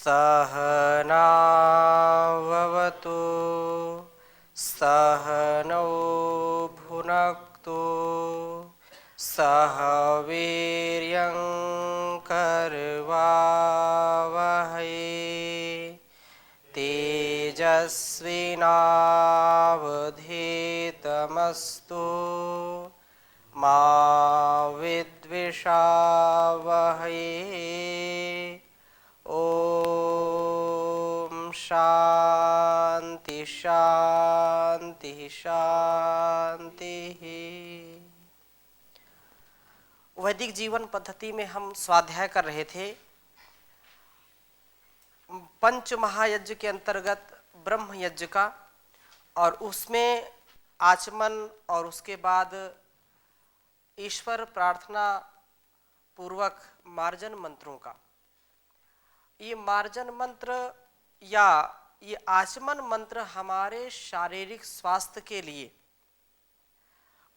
सहनाववतु सहनौ भुनक्तु सह वीर्यं करवावहै तेजस्विनावधीतमस्तु मा विद्विषावहै। ओम शांति शांति शांति। वैदिक जीवन पद्धति में हम स्वाध्याय कर रहे थे। पंच महायज्ञ के अंतर्गत ब्रह्म यज्ञ का, और उसमें आचमन और उसके बाद ईश्वर प्रार्थना पूर्वक मार्जन मंत्रों का। ये मार्जन मंत्र या ये आचमन मंत्र हमारे शारीरिक स्वास्थ्य के लिए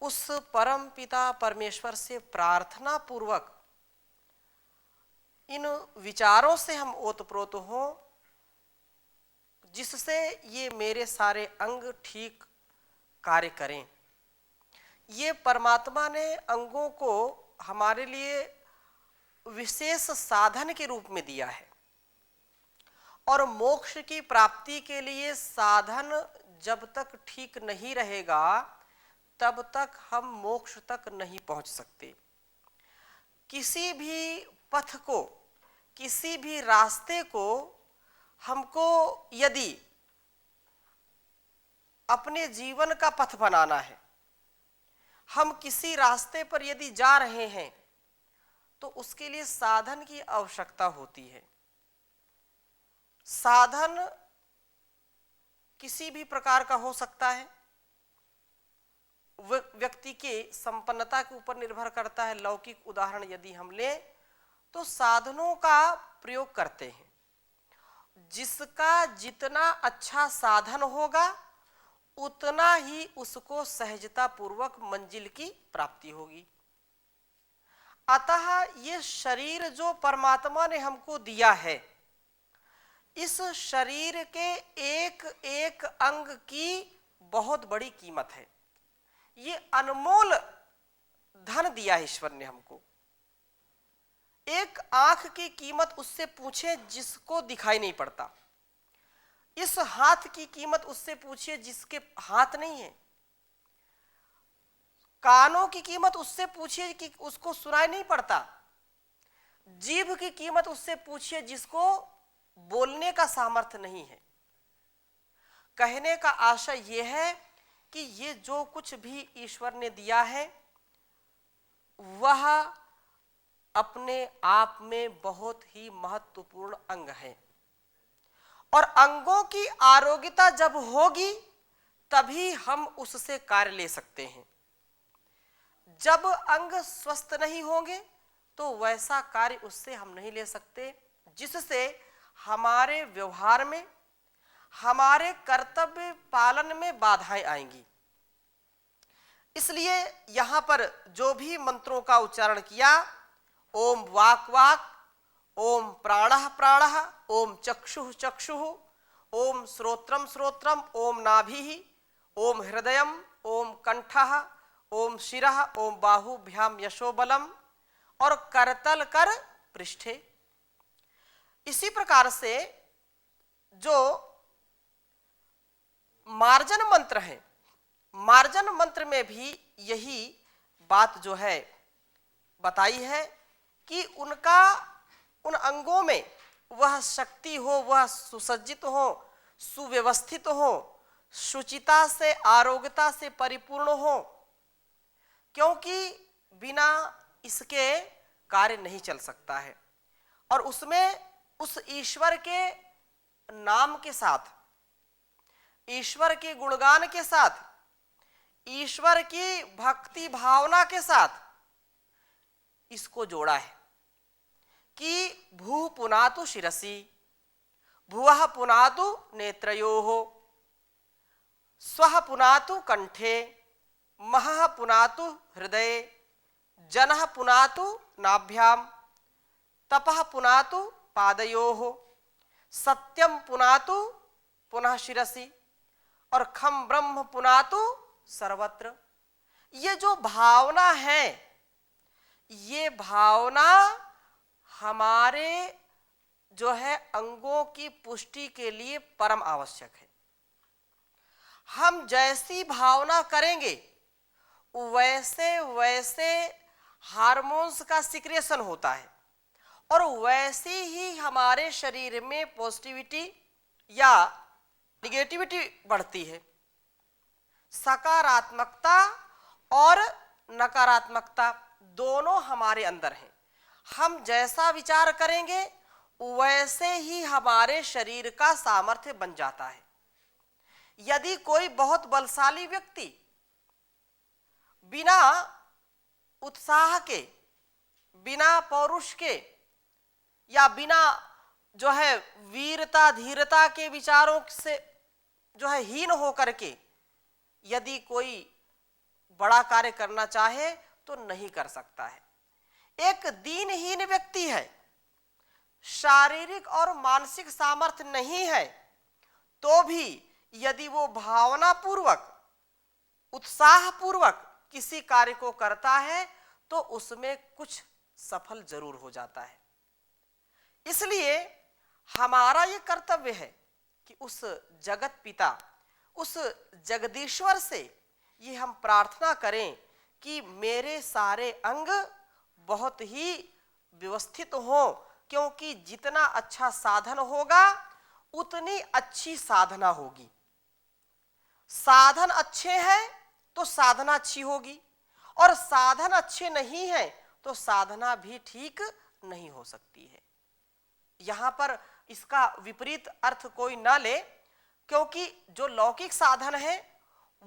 उस परम पिता परमेश्वर से प्रार्थना पूर्वक इन विचारों से हम ओतप्रोत हों, जिससे ये मेरे सारे अंग ठीक कार्य करें। ये परमात्मा ने अंगों को हमारे लिए विशेष साधन के रूप में दिया है, और मोक्ष की प्राप्ति के लिए साधन जब तक ठीक नहीं रहेगा तब तक हम मोक्ष तक नहीं पहुंच सकते। किसी भी पथ को, किसी भी रास्ते को हमको यदि अपने जीवन का पथ बनाना है, हम किसी रास्ते पर यदि जा रहे हैं तो उसके लिए साधन की आवश्यकता होती है। साधन किसी भी प्रकार का हो सकता है, व्यक्ति के संपन्नता के ऊपर निर्भर करता है। लौकिक उदाहरण यदि हम लें तो साधनों का प्रयोग करते हैं। जिसका जितना अच्छा साधन होगा उतना ही उसको सहजता पूर्वक मंजिल की प्राप्ति होगी। अतः ये शरीर जो परमात्मा ने हमको दिया है, इस शरीर के एक एक अंग की बहुत बड़ी कीमत है। ये अनमोल धन दिया ईश्वर ने हमको। एक आंख की कीमत उससे पूछे जिसको दिखाई नहीं पड़ता। इस हाथ की कीमत उससे पूछिए जिसके हाथ नहीं है। कानों की कीमत उससे पूछिए कि उसको सुनाई नहीं पड़ता। जीभ की कीमत उससे पूछिए जिसको बोलने का सामर्थ्य नहीं है। कहने का आशय यह है कि ये जो कुछ भी ईश्वर ने दिया है वह अपने आप में बहुत ही महत्वपूर्ण अंग है, और अंगों की आरोग्यता जब होगी तभी हम उससे कार्य ले सकते हैं। जब अंग स्वस्थ नहीं होंगे तो वैसा कार्य उससे हम नहीं ले सकते जिससे हमारे व्यवहार में, हमारे कर्तव्य पालन में बाधाएं आएंगी। इसलिए यहां पर जो भी मंत्रों का उच्चारण किया, ओम वाक वाक, ओम प्राणः प्राणः, ओम चक्षुः चक्षुः, ओम श्रोत्रम श्रोत्रम, ओम नाभिः, ओम हृदयम, ओम कंठः, ओम शिरः, ओम बाहुभ्याम यशोबलम, और करतल कर पृष्ठे। इसी प्रकार से जो मार्जन मंत्र है, मार्जन मंत्र में भी यही बात जो है बताई है कि उनका, उन अंगों में वह शक्ति हो, वह सुसज्जित हो, सुव्यवस्थित हो, शुचिता से, आरोग्यता से परिपूर्ण हो, क्योंकि बिना इसके कार्य नहीं चल सकता है। और उसमें उस ईश्वर के नाम के साथ, ईश्वर के गुणगान के साथ, ईश्वर की भक्ति भावना के साथ इसको जोड़ा है कि भू पुनातु शिरसि, भुवः पुनातु नेत्रयोः, स्वः पुनातु कंठे, महः पुनातु हृदये, जनः पुनातु नाभ्याम, तपः पुनातु पादयोः, सत्यम पुनातु पुनः शिरसि और खम ब्रह्म पुनातु सर्वत्र। ये जो भावना है, ये भावना हमारे जो है अंगों की पुष्टि के लिए परम आवश्यक है। हम जैसी भावना करेंगे वैसे वैसे हार्मोन्स का सिक्रेशन होता है और वैसे ही हमारे शरीर में पॉजिटिविटी या निगेटिविटी बढ़ती है। सकारात्मकता और नकारात्मकता दोनों हमारे अंदर हैं। हम जैसा विचार करेंगे वैसे ही हमारे शरीर का सामर्थ्य बन जाता है। यदि कोई बहुत बलशाली व्यक्ति बिना उत्साह के, बिना पौरुष के या बिना जो है वीरता धीरता के विचारों से जो है हीन होकर के यदि कोई बड़ा कार्य करना चाहे तो नहीं कर सकता है। एक दीनहीन व्यक्ति है, शारीरिक और मानसिक सामर्थ्य नहीं है, तो भी यदि वो भावना पूर्वक उत्साह पूर्वक किसी कार्य को करता है तो उसमें कुछ सफल जरूर हो जाता है। इसलिए हमारा ये कर्तव्य है कि उस जगत पिता, उस जगदीश्वर से ये हम प्रार्थना करें कि मेरे सारे अंग बहुत ही व्यवस्थित हों, क्योंकि जितना अच्छा साधन होगा उतनी अच्छी साधना होगी। साधन अच्छे हैं तो साधना अच्छी होगी और साधन अच्छे नहीं है तो साधना भी ठीक नहीं हो सकती है। यहाँ पर इसका विपरीत अर्थ कोई ना ले, क्योंकि जो लौकिक साधन है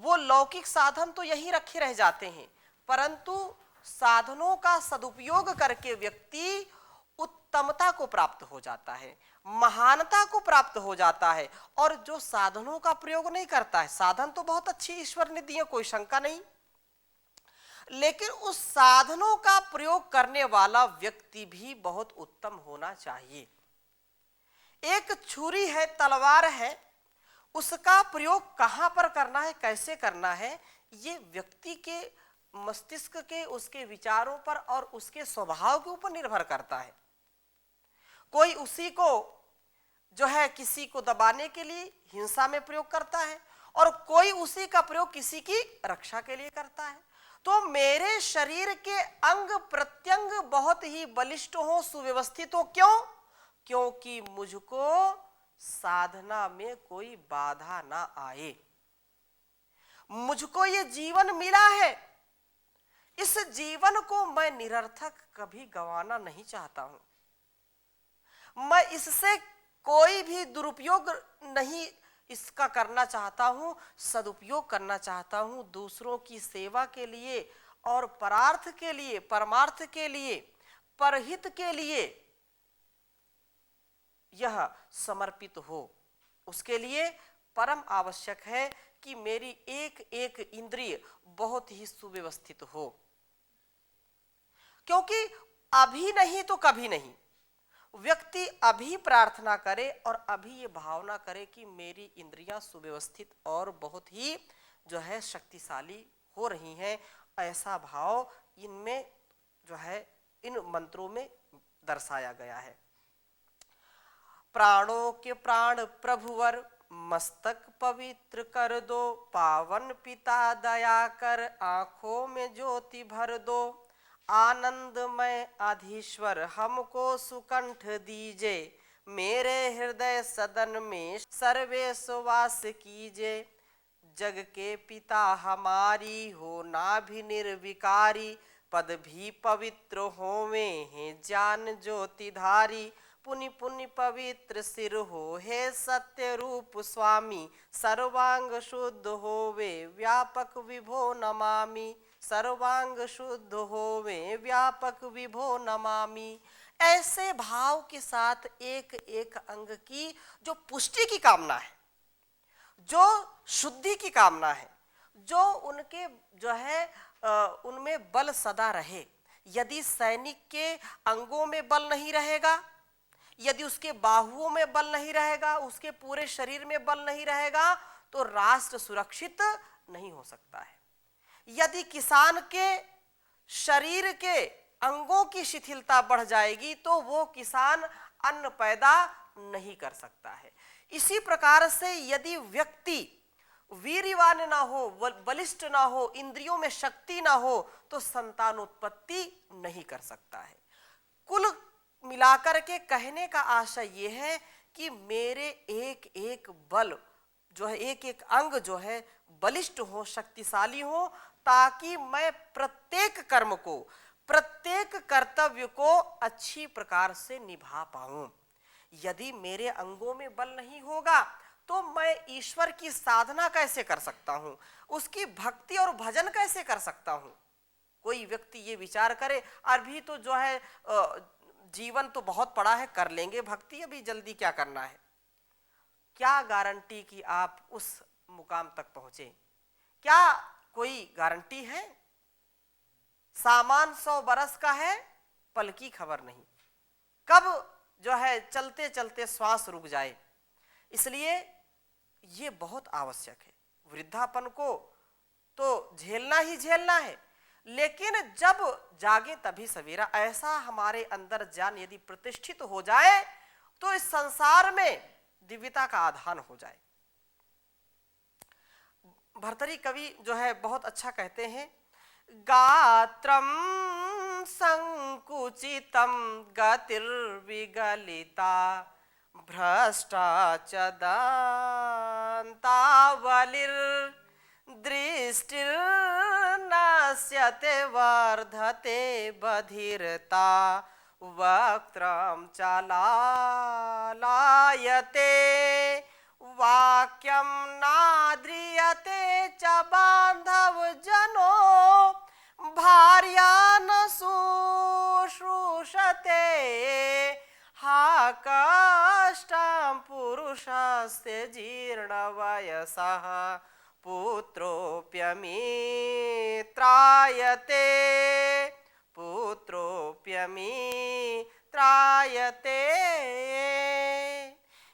वो लौकिक साधन तो यही रखे रह जाते हैं, परंतु साधनों का सदुपयोग करके व्यक्ति उत्तमता को प्राप्त हो जाता है, महानता को प्राप्त हो जाता है। और जो साधनों का प्रयोग नहीं करता है, साधन तो बहुत अच्छी ईश्वर ने दिए, कोई शंका नहीं, लेकिन उस साधनों का प्रयोग करने वाला व्यक्ति भी बहुत उत्तम होना चाहिए। एक छुरी है, तलवार है, उसका प्रयोग कहां पर करना है, कैसे करना है, ये व्यक्ति के मस्तिष्क के, उसके विचारों पर और उसके स्वभाव के ऊपर निर्भर करता है। कोई उसी को जो है किसी को दबाने के लिए हिंसा में प्रयोग करता है और कोई उसी का प्रयोग किसी की रक्षा के लिए करता है। तो मेरे शरीर के अंग प्रत्यंग बहुत ही बलिष्ठ हो, सुव्यवस्थित हो। क्यों? क्योंकि मुझको साधना में कोई बाधा ना आए। मुझको ये जीवन मिला है, इस जीवन को मैं निरर्थक कभी गंवाना नहीं चाहता हूं। मैं इससे कोई भी दुरुपयोग नहीं इसका करना चाहता हूं, सदुपयोग करना चाहता हूं, दूसरों की सेवा के लिए और परार्थ के लिए, परमार्थ के लिए, परहित के लिए यह समर्पित हो। उसके लिए परम आवश्यक है कि मेरी एक एक इंद्रिय बहुत ही सुव्यवस्थित हो, क्योंकि अभी नहीं तो कभी नहीं। व्यक्ति अभी प्रार्थना करे और अभी ये भावना करे कि मेरी इंद्रियां सुव्यवस्थित और बहुत ही जो है शक्तिशाली हो रही हैं, ऐसा भाव इनमें जो है इन मंत्रों में दर्शाया गया है। प्राणों के प्राण प्रभुवर मस्तक पवित्र कर दो, पावन पिता दया कर आंखों में ज्योति भर दो, आनंदमय अधीश्वर हमको सुकंठ दीजे, मेरे हृदय सदन में सर्वेश वास कीजे, जग के पिता हमारी हो नाभि निर्विकारी, पद भी पवित्र होवे हैं ज्ञान ज्योतिधारी, पुनि पुनि पवित्र सिर हो हे सत्य रूप स्वामी, सर्वांग शुद्ध होवे व्यापक विभो नमामि, सर्वांग शुद्ध होवे व्यापक विभो नमामि। ऐसे भाव के साथ एक एक अंग की जो पुष्टि की कामना है, जो शुद्धि की कामना है, जो उनके जो है उनमें बल सदा रहे। यदि सैनिक के अंगों में बल नहीं रहेगा, यदि उसके बाहुओं में बल नहीं रहेगा, उसके पूरे शरीर में बल नहीं रहेगा, तो राष्ट्र सुरक्षित नहीं हो सकता है। यदि किसान के शरीर के अंगों की शिथिलता बढ़ जाएगी तो वो किसान अन्न पैदा नहीं कर सकता है। इसी प्रकार से यदि व्यक्ति वीर्यवान ना हो, बलिष्ठ ना हो, इंद्रियों में शक्ति ना हो, तो संतानोत्पत्ति नहीं कर सकता है। कुल मिलाकर के कहने का आशय ये है कि मेरे एक एक बल जो है, एक एक अंग जो है बलिष्ठ हो, शक्तिशाली हो, ताकि मैं प्रत्येक कर्म को, प्रत्येक कर्तव्य को अच्छी प्रकार से निभा पाऊं। यदि मेरे अंगों में बल नहीं होगा तो मैं ईश्वर की साधना कैसे कर सकता हूं, उसकी भक्ति और भजन कैसे कर सकता हूं। कोई व्यक्ति ये विचार करे अभी तो जो है जीवन तो बहुत पड़ा है, कर लेंगे भक्ति, अभी जल्दी क्या करना है। क्या गारंटी कि आप उस मुकाम तक पहुंचे? क्या कोई गारंटी है? सामान 100 बरस का है, पल की खबर नहीं, कब जो है चलते चलते श्वास रुक जाए। इसलिए ये बहुत आवश्यक है। वृद्धापन को तो झेलना ही झेलना है, लेकिन जब जागे तभी सवेरा, ऐसा हमारे अंदर ज्ञान यदि प्रतिष्ठित हो जाए तो इस संसार में दिव्यता का आधान हो जाए। भर्तृहरि कवि जो है बहुत अच्छा कहते हैं, गात्रम संकुचितम गतिर्विगलिता भ्रष्टा च दंतावलिर्दृष्टिर्नश्यते वर्धते बधिरता वक्त्रं चालायते वाक्यं नाद्रियते च बांधव जनो भार्या न शुश्रूषते हा कष्टं पुरुषस्य जीर्णवयसः पुत्रोऽप्यमित्रायते पुत्रोऽप्यमित्रायते।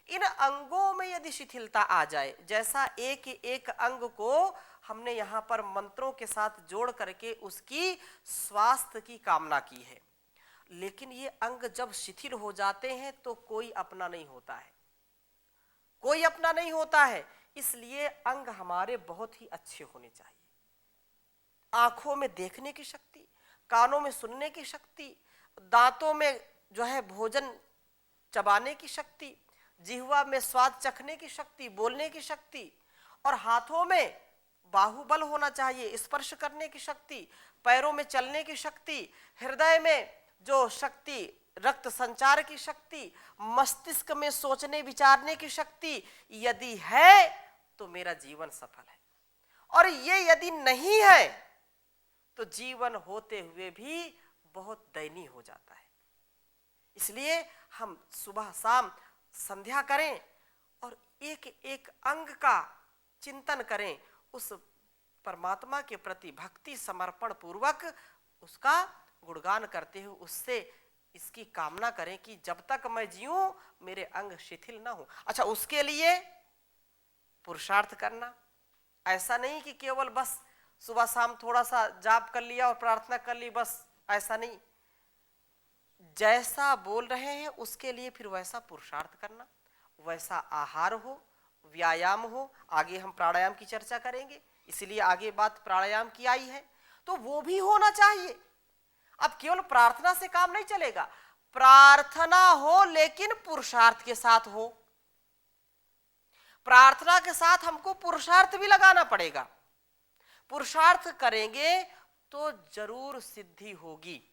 इन अंगों में यदि शिथिलता आ जाए, जैसा एक एक अंग को हमने यहाँ पर मंत्रों के साथ जोड़ करके उसकी स्वास्थ्य की कामना की है, लेकिन ये अंग जब शिथिल हो जाते हैं तो कोई अपना नहीं होता है, कोई अपना नहीं होता है। इसलिए अंग हमारे बहुत ही अच्छे होने चाहिए। आंखों में देखने की शक्ति, कानों में सुनने की शक्ति, दांतों में जो है भोजन चबाने की शक्ति, जिह्वा में स्वाद चखने की शक्ति, बोलने की शक्ति, और हाथों में बाहुबल होना चाहिए, स्पर्श करने की शक्ति, पैरों में चलने की शक्ति, हृदय में जो शक्ति, रक्त संचार की शक्ति, मस्तिष्क में सोचने विचारने की शक्ति यदि है तो मेरा जीवन सफल है। और ये यदि नहीं है तो जीवन होते हुए भी बहुत दयनीय हो जाता है। इसलिए हम सुबह शाम संध्या करें और एक एक अंग का चिंतन करें, उस परमात्मा के प्रति भक्ति समर्पण पूर्वक उसका गुणगान करते हुए उससे इसकी कामना करें कि जब तक मैं जीऊं मेरे अंग शिथिल ना हो। अच्छा, उसके लिए पुरुषार्थ करना, ऐसा नहीं कि केवल बस सुबह शाम थोड़ा सा जाप कर लिया और प्रार्थना कर ली, बस ऐसा नहीं। जैसा बोल रहे हैं उसके लिए फिर वैसा पुरुषार्थ करना, वैसा आहार हो, व्यायाम हो। आगे हम प्राणायाम की चर्चा करेंगे, इसलिए आगे बात प्राणायाम की आई है, तो वो भी होना चाहिए। अब केवल प्रार्थना से काम नहीं चलेगा, प्रार्थना हो लेकिन पुरुषार्थ के साथ हो। प्रार्थना के साथ हमको पुरुषार्थ भी लगाना पड़ेगा। पुरुषार्थ करेंगे तो जरूर सिद्धि होगी।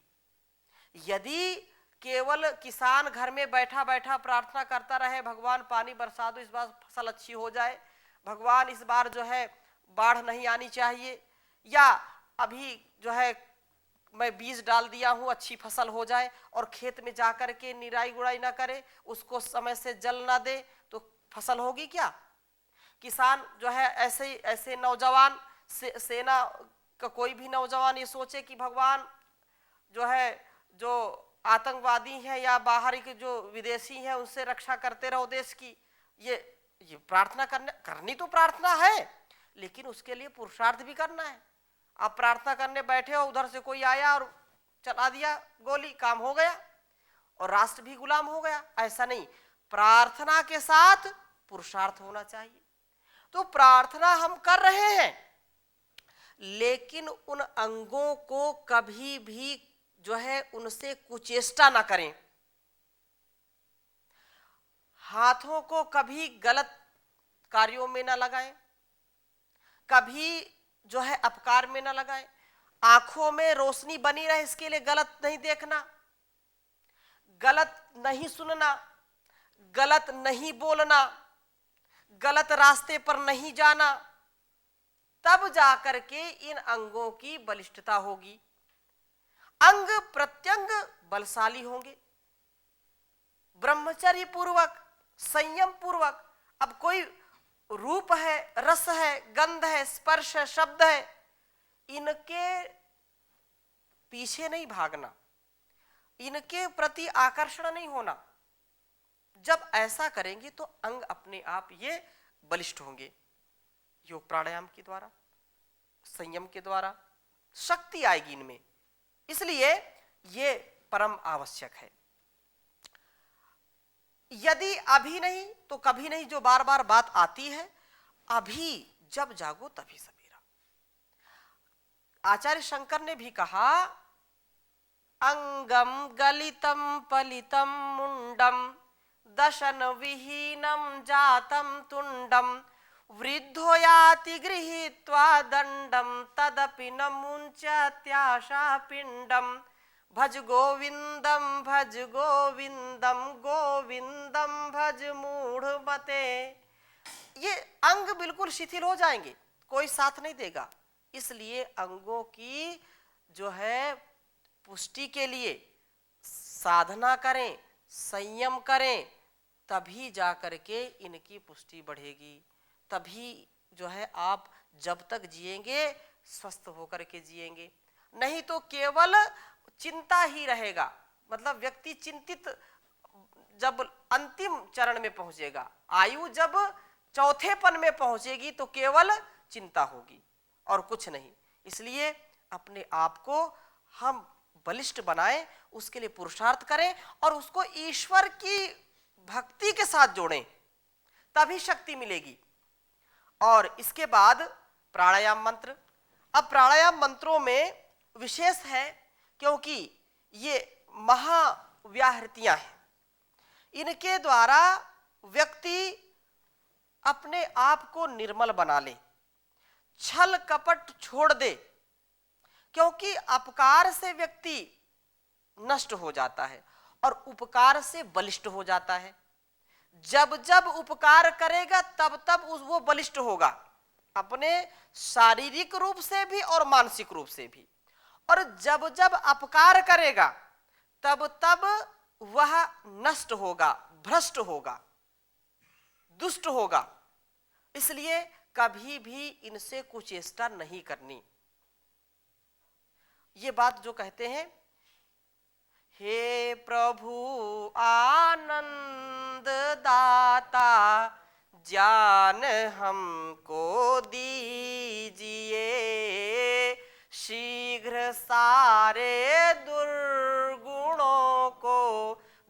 यदि केवल किसान घर में बैठा बैठा प्रार्थना करता रहे, भगवान पानी बरसा दो, इस बार फसल अच्छी हो जाए, भगवान इस बार जो है बाढ़ नहीं आनी चाहिए, या अभी जो है मैं बीज डाल दिया हूं अच्छी फसल हो जाए, और खेत में जाकर के निराई गुड़ाई ना करे, उसको समय से जल ना दे, तो फसल होगी क्या? किसान जो है ऐसे नौजवान सेना का कोई भी नौजवान ये सोचे कि भगवान जो है जो आतंकवादी हैं या बाहर के जो विदेशी हैं उनसे रक्षा करते रहो देश की। ये प्रार्थना करनी तो प्रार्थना है, लेकिन उसके लिए पुरुषार्थ भी करना है। आप प्रार्थना करने बैठे हो, उधर से कोई आया और चला दिया गोली, काम हो गया और राष्ट्र भी गुलाम हो गया, ऐसा नहीं। प्रार्थना के साथ पुरुषार्थ होना चाहिए। तो प्रार्थना हम कर रहे हैं, लेकिन उन अंगों को कभी भी जो है उनसे कुचेष्टा ना करें। हाथों को कभी गलत कार्यों में ना लगाएं, कभी जो है अपकार में ना लगाएं। आंखों में रोशनी बनी रहे इसके लिए गलत नहीं देखना, गलत नहीं सुनना, गलत नहीं बोलना, गलत रास्ते पर नहीं जाना, तब जाकर के इन अंगों की बलिष्ठता होगी। अंग प्रत्यंग बलशाली होंगे, ब्रह्मचर्य पूर्वक, संयम पूर्वक। अब कोई रूप है, रस है, गंध है, स्पर्श है, शब्द है, इनके पीछे नहीं भागना, इनके प्रति आकर्षण नहीं होना। जब ऐसा करेंगे तो अंग अपने आप ये बलिष्ठ होंगे। योग प्राणायाम के द्वारा, संयम के द्वारा शक्ति आएगी इनमें, इसलिए ये परम आवश्यक है। यदि अभी नहीं तो कभी नहीं, जो बार बार बात आती है, अभी जब जागो तभी सवेरा। आचार्य शंकर ने भी कहा, अंगम गलितम पलितम मुंडम दशन विहीनम जातम तुंडम वृद्धो याति गृहीत्वा दंडम तदपि न मुंचत्याशा पिंडम भज गोविंदम भज गोविंदम गोविंदम भज मूढ़ मते। ये अंग बिल्कुल शिथिल हो जाएंगे, कोई साथ नहीं देगा। इसलिए अंगों की जो है पुष्टि के लिए साधना करें, संयम करें, तभी जाकर के इनकी पुष्टि बढ़ेगी। तभी जो है आप जब तक जिएंगे स्वस्थ होकर के जिएंगे, नहीं तो केवल चिंता ही रहेगा। मतलब व्यक्ति चिंतित जब अंतिम चरण में पहुंचेगा, आयु जब चौथेपन में पहुंचेगी तो केवल चिंता होगी और कुछ नहीं। इसलिए अपने आप को हम बलिष्ठ बनाएं, उसके लिए पुरुषार्थ करें और उसको ईश्वर की भक्ति के साथ जोड़ें, तभी शक्ति मिलेगी। और इसके बाद प्राणायाम मंत्र। अब प्राणायाम मंत्रों में विशेष है क्योंकि ये महाव्याहृतियां हैं। इनके द्वारा व्यक्ति अपने आप को निर्मल बना ले, छल कपट छोड़ दे, क्योंकि अपकार से व्यक्ति नष्ट हो जाता है और उपकार से बलिष्ठ हो जाता है। जब जब उपकार करेगा तब तब वो बलिष्ठ होगा, अपने शारीरिक रूप से भी और मानसिक रूप से भी। और जब जब अपकार करेगा तब तब वह नष्ट होगा, भ्रष्ट होगा, दुष्ट होगा। इसलिए कभी भी इनसे कुचेष्टा नहीं करनी। ये बात जो कहते हैं, हे प्रभु आनंद दाता ज्ञान हमको दीजिए, शीघ्र सारे दुर्गुणों को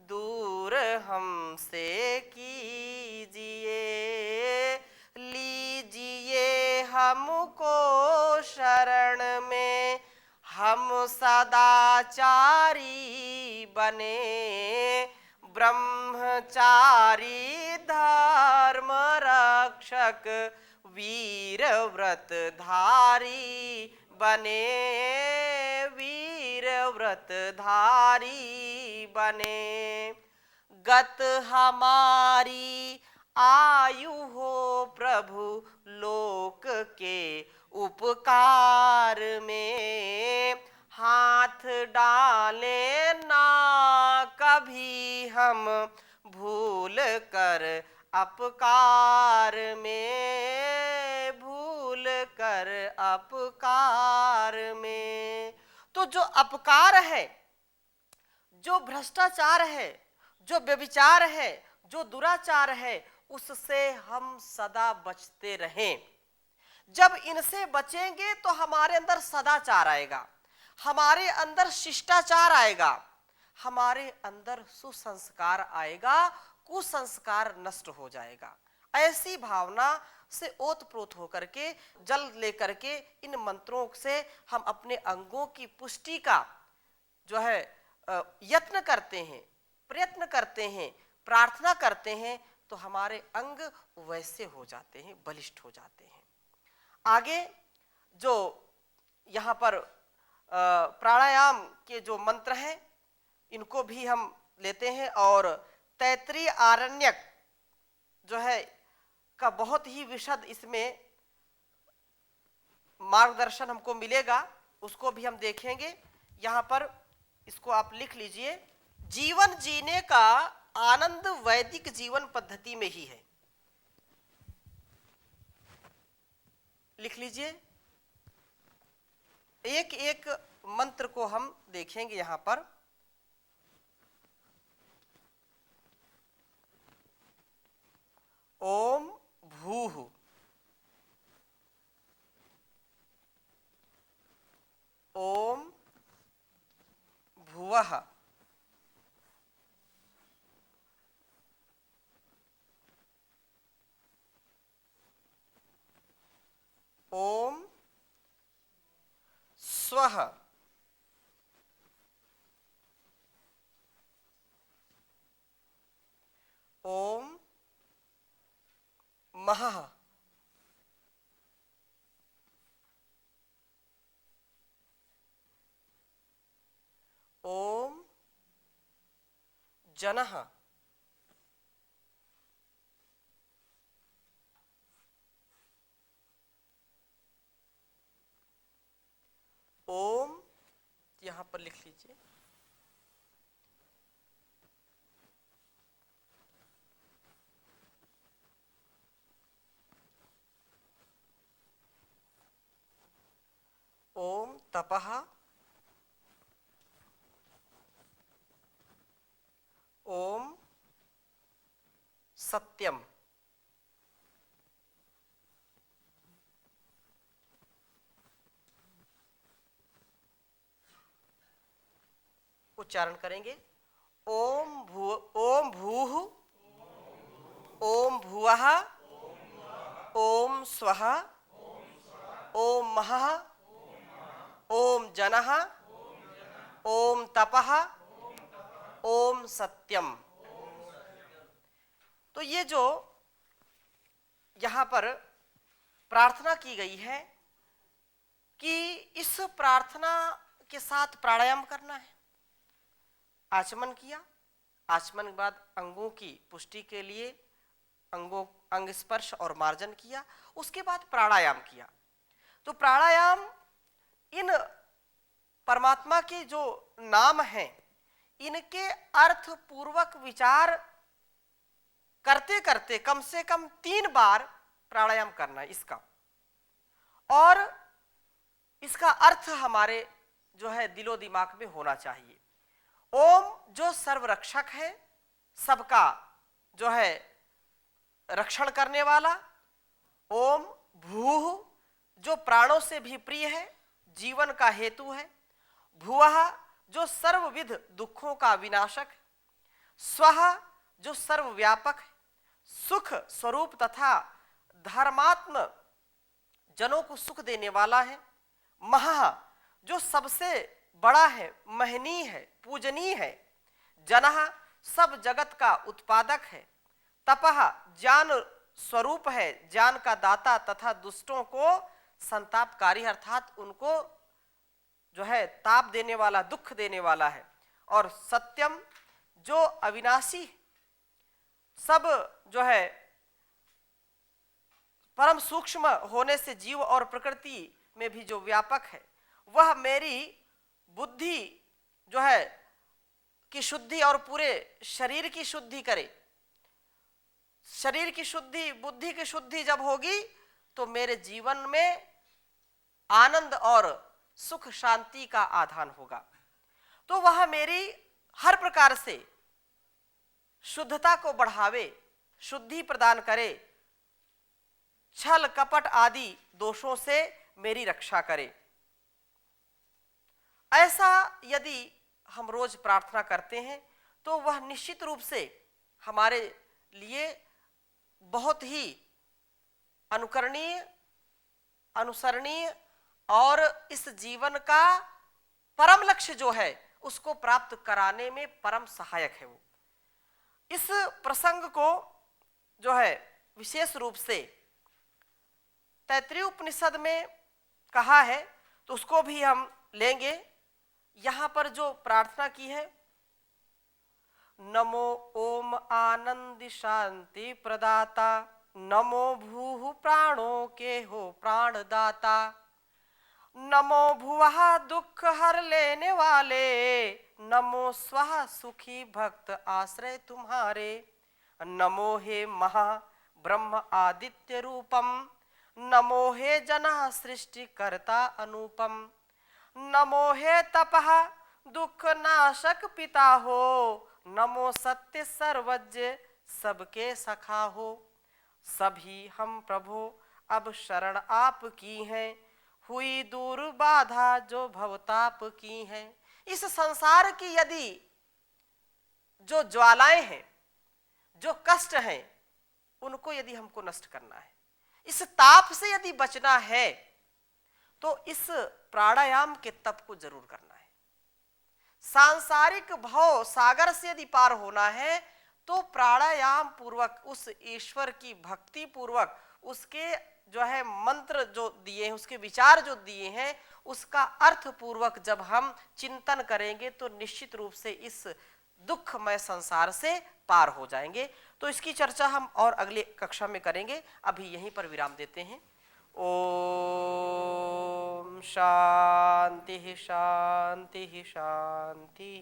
दूर हमसे कीजिए, लीजिए हमको शरण में, हम सदाचारी बने, ब्रह्मचारी धर्म रक्षक वीर व्रत धारी बने, वीर व्रत धारी बने। गत हमारी आयु हो प्रभु लोक के उपकार में, हाथ डाले ना कभी हम भूल कर अपकार में, भूल कर अपकार में। तो जो अपकार है, जो भ्रष्टाचार है, जो व्यभिचार है, जो दुराचार है, उससे हम सदा बचते रहें। जब इनसे बचेंगे तो हमारे अंदर सदाचार आएगा, हमारे अंदर शिष्टाचार आएगा, हमारे अंदर सुसंस्कार आएगा, कुसंस्कार नष्ट हो जाएगा। ऐसी भावना से ओतप्रोत होकर के, जल लेकर के इन मंत्रों से हम अपने अंगों की पुष्टि का जो है यत्न करते हैं, प्रयत्न करते हैं, प्रार्थना करते हैं, तो हमारे अंग वैसे हो जाते हैं, बलिष्ठ हो जाते हैं। आगे जो यहाँ पर प्राणायाम के जो मंत्र हैं इनको भी हम लेते हैं, और तैत्तिरीय आरण्यक जो है का बहुत ही विशद इसमें मार्गदर्शन हमको मिलेगा, उसको भी हम देखेंगे। यहाँ पर इसको आप लिख लीजिए, जीवन जीने का आनंद वैदिक जीवन पद्धति में ही है। लिख लीजिए, एक एक मंत्र को हम देखेंगे। यहाँ पर ओम भूः ओम भुवः ओम स्वः ओम महः ओम जनः ओम, यहां पर लिख लीजिए, ओम तपः ओम सत्यम। उच्चारण करेंगे, ओम भूः ओम भुवः ओम स्वः ओम महः ओम जनः ओम तपः ओम सत्यम। तो ये जो यहाँ पर प्रार्थना की गई है कि इस प्रार्थना के साथ प्राणायाम करना है। आचमन किया, आचमन के बाद अंगों की पुष्टि के लिए अंग स्पर्श और मार्जन किया, उसके बाद प्राणायाम किया। तो प्राणायाम इन परमात्मा के जो नाम हैं इनके अर्थ पूर्वक विचार करते करते कम से कम 3 बार प्राणायाम करना है इसका, और इसका अर्थ हमारे जो है दिलो दिमाग में होना चाहिए। ओम जो सर्वरक्षक है, सबका जो है रक्षण करने वाला। ओम भूः जो प्राणों से भी प्रिय है, जीवन का हेतु है। भुवः जो सर्वविध दुखों का विनाशक है। स्वः जो सर्वव्यापक है, सुख स्वरूप तथा धर्मात्म जनों को सुख देने वाला है। महः जो सबसे बड़ा है, महनीय है, पूजनीय है। जनः सब जगत का उत्पादक है। तपः ज्ञान स्वरूप है, ज्ञान का दाता तथा दुष्टों को संतापकारी अर्थात उनको जो है ताप देने वाला, दुख देने वाला है। और सत्यम जो अविनाशी, सब जो है परम सूक्ष्म होने से जीव और प्रकृति में भी जो व्यापक है, वह मेरी बुद्धि जो है की शुद्धि और पूरे शरीर की शुद्धि करे। शरीर की शुद्धि, बुद्धि की शुद्धि जब होगी तो मेरे जीवन में आनंद और सुख शांति का आधान होगा। तो वह मेरी हर प्रकार से शुद्धता को बढ़ावे, शुद्धि प्रदान करे, छल कपट आदि दोषों से मेरी रक्षा करे। ऐसा यदि हम रोज प्रार्थना करते हैं तो वह निश्चित रूप से हमारे लिए बहुत ही अनुकरणीय, अनुसरणीय और इस जीवन का परम लक्ष्य जो है उसको प्राप्त कराने में परम सहायक है। वो इस प्रसंग को जो है विशेष रूप से तैत्तिरीय उपनिषद में कहा है तो उसको भी हम लेंगे। यहां पर जो प्रार्थना की है, नमो ओम आनंद शांति प्रदाता, नमो भूः प्राणों के हो प्राणदाता, नमो भुवः दुख हर लेने वाले, नमो स्वः सुखी भक्त आश्रय तुम्हारे, नमो हे महा ब्रह्म आदित्य रूपम, नमो हे जनः सृष्टि कर्ता अनुपम, नमो हे तपः दुख नाशक पिता हो, नमो सत्य सर्वज्ञ सबके सखा हो। सभी हम प्रभु अब शरण आपकी हैं, हुई दूर बाधा जो भवताप की हैं। इस संसार की यदि जो ज्वालाएं हैं, जो कष्ट हैं, उनको यदि हमको नष्ट करना है, इस ताप से यदि बचना है तो इस प्राणायाम के तप को जरूर करना है। सांसारिक भव सागर से यदि पार होना है तो प्राणायाम पूर्वक, उस ईश्वर की भक्ति पूर्वक, उसके जो है मंत्र जो दिए हैं, उसके विचार जो दिए हैं, उसका अर्थ पूर्वक जब हम चिंतन करेंगे तो निश्चित रूप से इस दुखमय संसार से पार हो जाएंगे। तो इसकी चर्चा हम और अगले कक्षा में करेंगे। अभी यहीं पर विराम देते हैं। ओम शांति शांति शांति।